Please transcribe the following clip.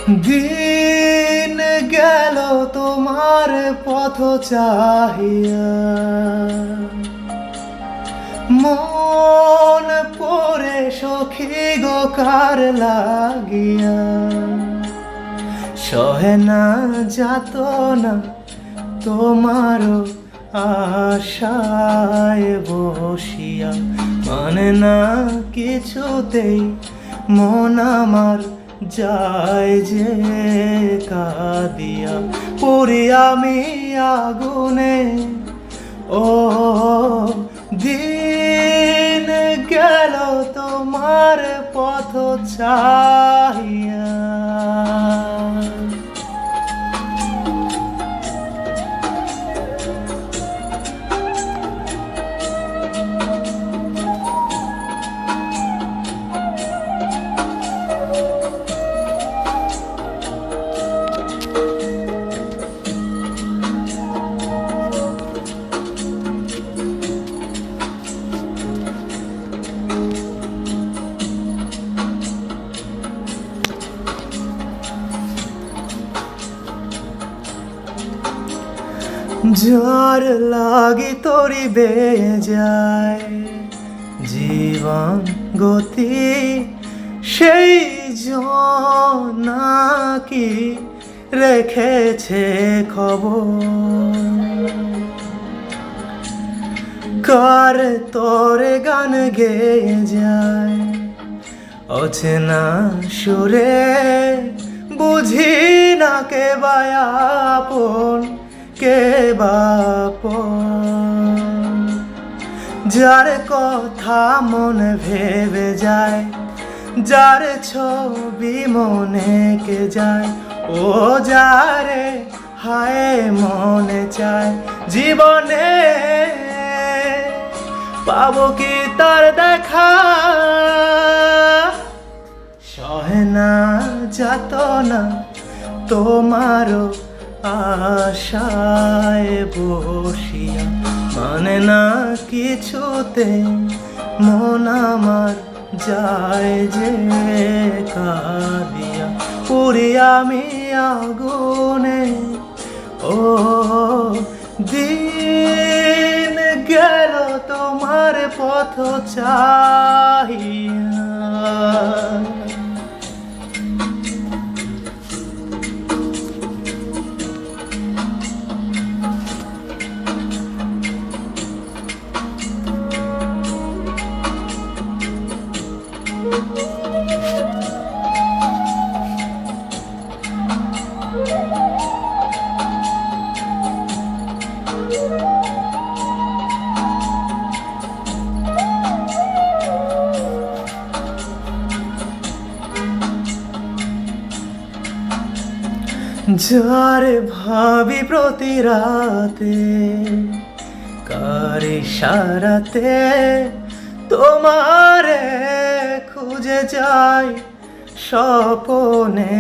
দিন গেল তোমার পথ চাহিয়া, মন পড়ে সখী গো কার লাগিয়া, সহে না যাতনা তোমারও আশায় বসিয়া, মানে না কিছুতেই মন আমার যায় যে কাঁদিয়া। পড়ি আমি আগুনে, ও দিন গেল তোমার পথ চাহিয়া। যার লাগি তরি বেয়ে যায় জীবন গতি, সেই নাকি রেখেছে খবর। কার তোরে গান গেয়ে যায় অচেনা সুরে, বুঝি না কে বায়াপন কে বাপন। যার কথা মনে ভেবে যায়, যার ছবি মনে কে যায়, ও যারে হায় মনে চায় জীবনে পাবো কি তার দেখা। সহে না যাতনা তোমারও আশায় বসিয়া, মানে না কিছুতে মন আমার যায় যে কাঁদিয়া। পুরি আমি আগুনে, ও দিন গেল তোমার পথ চাহিয়া। যারে ভাবি প্রতি রাতে, কার ইশারাতে তোমারে খুঁজে যাই স্বপনে।